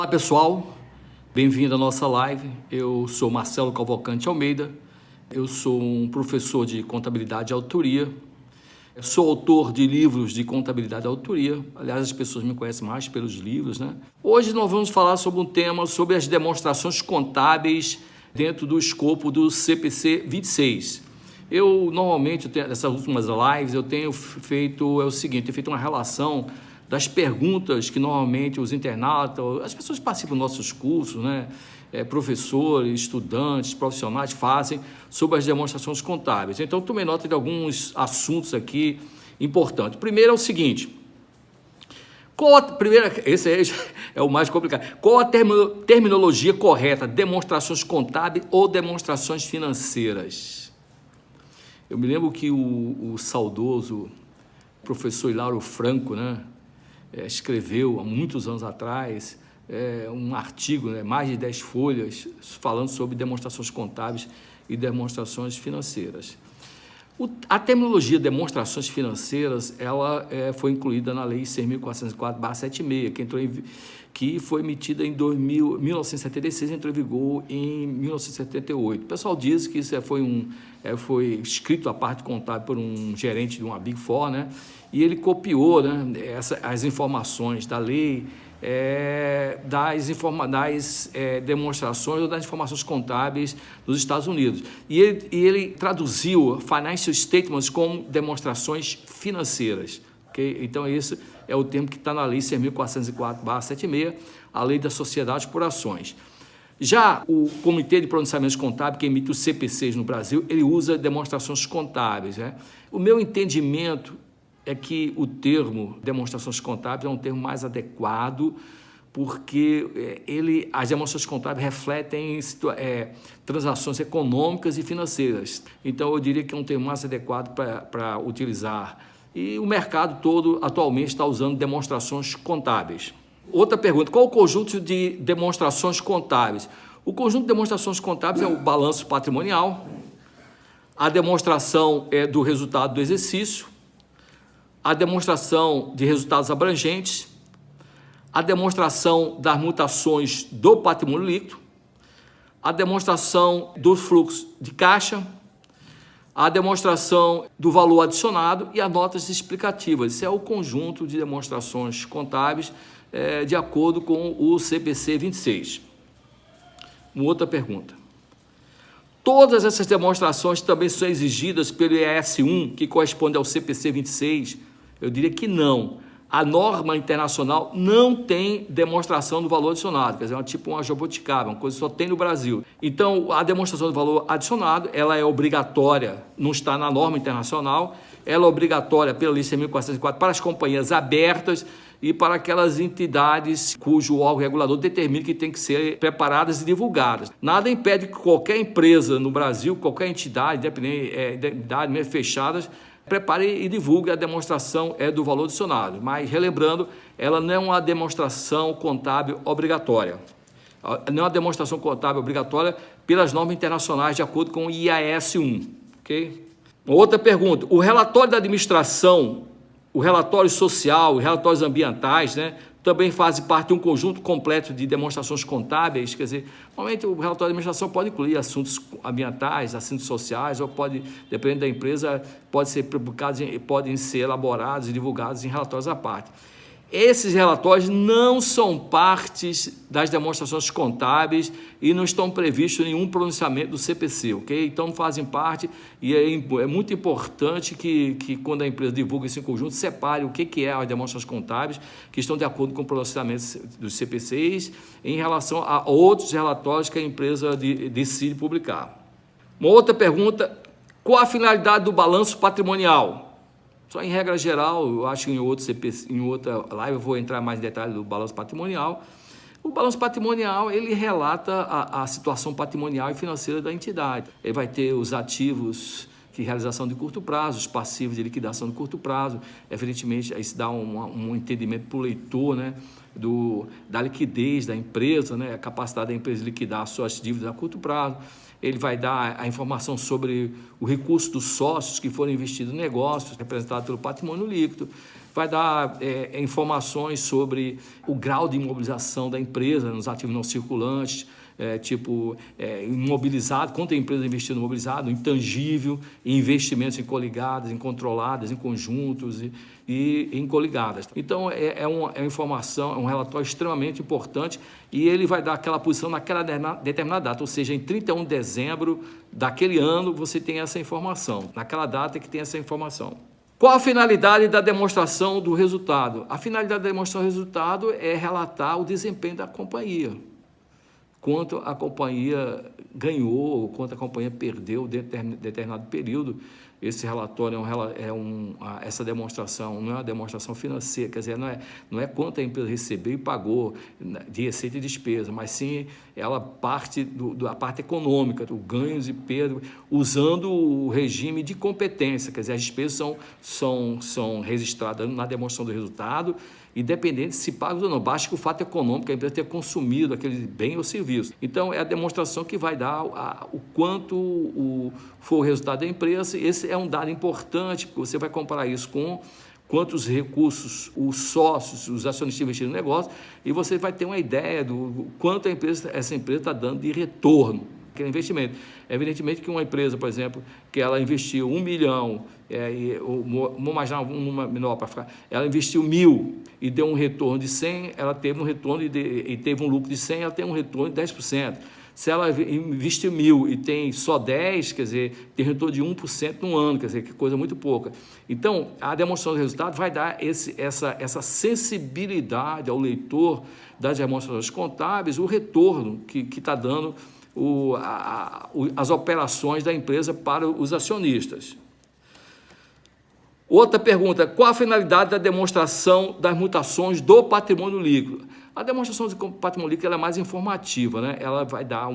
Olá pessoal, bem-vindo à nossa live. Eu sou Marcelo Cavalcante Almeida, eu sou um professor de contabilidade de autoria, sou autor de livros de contabilidade de autoria, aliás as pessoas me conhecem mais pelos livros, né? Hoje nós vamos falar sobre um tema sobre as demonstrações contábeis dentro do escopo do CPC 26. Eu normalmente, nessas últimas lives, eu tenho feito uma relação das perguntas que normalmente os internautas, as pessoas que participam dos nossos cursos, né, professores, estudantes, profissionais fazem sobre as demonstrações contábeis. Então, tomei nota de alguns assuntos aqui importantes. Primeiro é o seguinte, esse é o mais complicado. Qual a terminologia correta? Demonstrações contábeis ou demonstrações financeiras? Eu me lembro que o saudoso professor Hilário Franco, né, escreveu há muitos anos atrás um artigo, mais de 10 folhas, falando sobre demonstrações contábeis e demonstrações financeiras. A terminologia demonstrações financeiras, ela foi incluída na Lei 6.404/76, que foi emitida em 1976 e entrou em vigor em 1978. O pessoal diz que isso foi escrito a parte contábil por um gerente de uma Big Four, né? E ele copiou, né, as informações da lei, das demonstrações ou das informações contábeis dos Estados Unidos. E ele traduziu financial statements como demonstrações financeiras. Okay? Então, esse é o termo que está na Lei 6.404/76, a Lei das Sociedades por Ações. Já o Comitê de Pronunciamentos Contábeis, que emite os CPCs no Brasil, ele usa demonstrações contábeis, né? O meu entendimento é que o termo demonstrações contábeis é um termo mais adequado, porque as demonstrações contábeis refletem transações econômicas e financeiras. Então, eu diria que é um termo mais adequado para utilizar. E o mercado todo atualmente está usando demonstrações contábeis. Outra pergunta, qual o conjunto de demonstrações contábeis? O conjunto de demonstrações contábeis é o balanço patrimonial, a demonstração do resultado do exercício, a demonstração de resultados abrangentes, a demonstração das mutações do patrimônio líquido, a demonstração do fluxo de caixa, a demonstração do valor adicionado e as notas explicativas. Esse é o conjunto de demonstrações contábeis de acordo com o CPC 26. Uma outra pergunta. Todas essas demonstrações também são exigidas pelo IAS 1, que corresponde ao CPC 26? Eu diria que não. A norma internacional não tem demonstração do valor adicionado, quer dizer, tipo uma jabuticaba, uma coisa que só tem no Brasil. Então, a demonstração do valor adicionado, ela é obrigatória, não está na norma internacional, ela é obrigatória pela Lei 6.404 para as companhias abertas e para aquelas entidades cujo órgão regulador determina que tem que ser preparadas e divulgadas. Nada impede que qualquer empresa no Brasil, qualquer entidade, entidades fechadas, prepare e divulgue a demonstração do valor adicionado. Mas, relembrando, ela não é uma demonstração contábil obrigatória. Não é uma demonstração contábil obrigatória pelas normas internacionais de acordo com o IAS 1. Okay? Outra pergunta. O relatório da administração, o relatório social, os relatórios ambientais, né, também fazem parte de um conjunto completo de demonstrações contábeis, quer dizer, normalmente o relatório de administração pode incluir assuntos ambientais, assuntos sociais, ou pode, dependendo da empresa, pode ser publicados, podem ser elaborados e divulgados em relatórios à parte. Esses relatórios não são partes das demonstrações contábeis e não estão previstos nenhum pronunciamento do CPC, ok? Então não fazem parte e é muito importante que quando a empresa divulga esse conjunto, separe o que é as demonstrações contábeis que estão de acordo com o pronunciamento dos CPCs em relação a outros relatórios que a empresa decide publicar. Uma outra pergunta, qual a finalidade do balanço patrimonial? Só em regra geral, eu acho que em outra live eu vou entrar mais em detalhe do balanço patrimonial. O balanço patrimonial, ele relata a situação patrimonial e financeira da entidade. Ele vai ter os ativos de realização de curto prazo, os passivos de liquidação de curto prazo. Evidentemente, isso dá um entendimento para o leitor, né, da liquidez da empresa, né, a capacidade da empresa de liquidar suas dívidas a curto prazo. Ele vai dar a informação sobre o recurso dos sócios que foram investidos em negócios, representado pelo patrimônio líquido. vai dar informações sobre o grau de imobilização da empresa nos ativos não circulantes, imobilizado, quanto a empresa investiu no imobilizado, intangível, em investimentos em coligadas, em controladas, em conjuntos e em coligadas. Então, é uma informação, é um relatório extremamente importante e ele vai dar aquela posição naquela determinada data, ou seja, em 31 de dezembro daquele ano você tem essa informação, naquela data que tem essa informação. Qual a finalidade da demonstração do resultado? A finalidade da demonstração do resultado é relatar o desempenho da companhia. Quanto a companhia ganhou, quanto a companhia perdeu em determinado período. Esse relatório essa demonstração não é uma demonstração financeira, quer dizer, não é quanto a empresa recebeu e pagou de receita e despesa, mas sim ela parte da parte econômica, do ganhos e perdas, usando o regime de competência, quer dizer, as despesas são registradas na demonstração do resultado, independente se pagos ou não, basta que o fato econômico, a empresa ter consumido aquele bem ou serviço. Então, é a demonstração que vai dar o quanto foi o resultado da empresa. Esse é um dado importante, porque você vai comparar isso com quantos recursos os sócios, os acionistas investiram no negócio, e você vai ter uma ideia do quanto essa empresa está dando de retorno. Aquele investimento. Evidentemente que uma empresa, por exemplo, que ela investiu 1 milhão, vamos imaginar um número menor para ficar, ela investiu 1.000 e deu um retorno de 100, ela teve um retorno e teve um lucro de 100, ela tem um retorno de 10%. Se ela investiu 1.000 e tem só 10, quer dizer, tem retorno de 1% no ano, quer dizer, que coisa muito pouca. Então, a demonstração do resultado vai dar essa sensibilidade ao leitor das demonstrações contábeis, o retorno que está dando as operações da empresa para os acionistas. Outra pergunta, qual a finalidade da demonstração das mutações do patrimônio líquido? A demonstração do patrimônio líquido ela é mais informativa, né? Ela vai dar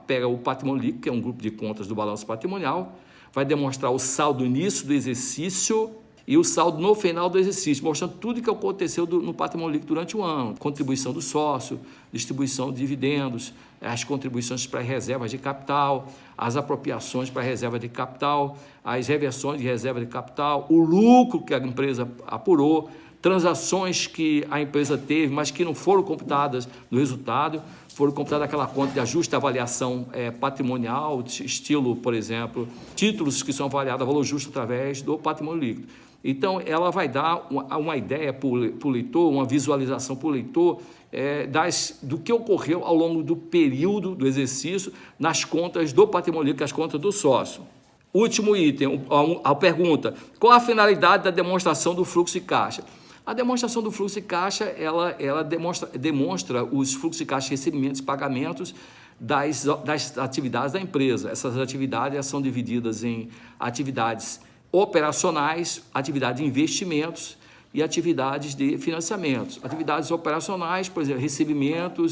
pega o patrimônio líquido, que é um grupo de contas do balanço patrimonial, vai demonstrar o saldo no início do exercício e o saldo no final do exercício, mostrando tudo o que aconteceu no patrimônio líquido durante o ano, contribuição do sócio, distribuição de dividendos, as contribuições para reservas de capital, as apropriações para reserva de capital, as reversões de reserva de capital, o lucro que a empresa apurou, transações que a empresa teve, mas que não foram computadas no resultado, foram computadas aquela conta de ajuste da avaliação patrimonial, estilo, por exemplo, títulos que são avaliados a valor justo através do patrimônio líquido. Então, ela vai dar uma ideia para o leitor, uma visualização para o leitor do que ocorreu ao longo do período do exercício nas contas do patrimônio líquido, as contas do sócio. Último item, a pergunta, qual a finalidade da demonstração do fluxo de caixa? A demonstração do fluxo de caixa, ela demonstra os fluxos de caixa, recebimentos e pagamentos das atividades da empresa. Essas atividades são divididas em atividades operacionais, atividades de investimentos e atividades de financiamentos. Atividades operacionais, por exemplo, recebimento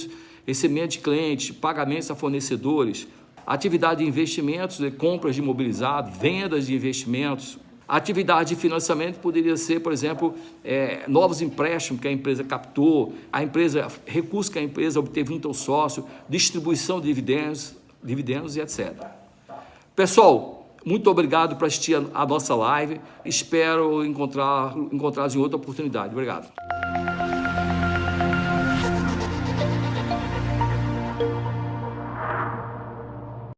de clientes, pagamentos a fornecedores, atividade de investimentos, compras de imobilizado, vendas de investimentos. Atividade de financiamento poderia ser, por exemplo, novos empréstimos que a empresa captou, recursos que a empresa obteve junto ao sócio, distribuição de dividendos e etc. Pessoal, muito obrigado por assistir a nossa live. Espero encontrá-los em outra oportunidade. Obrigado.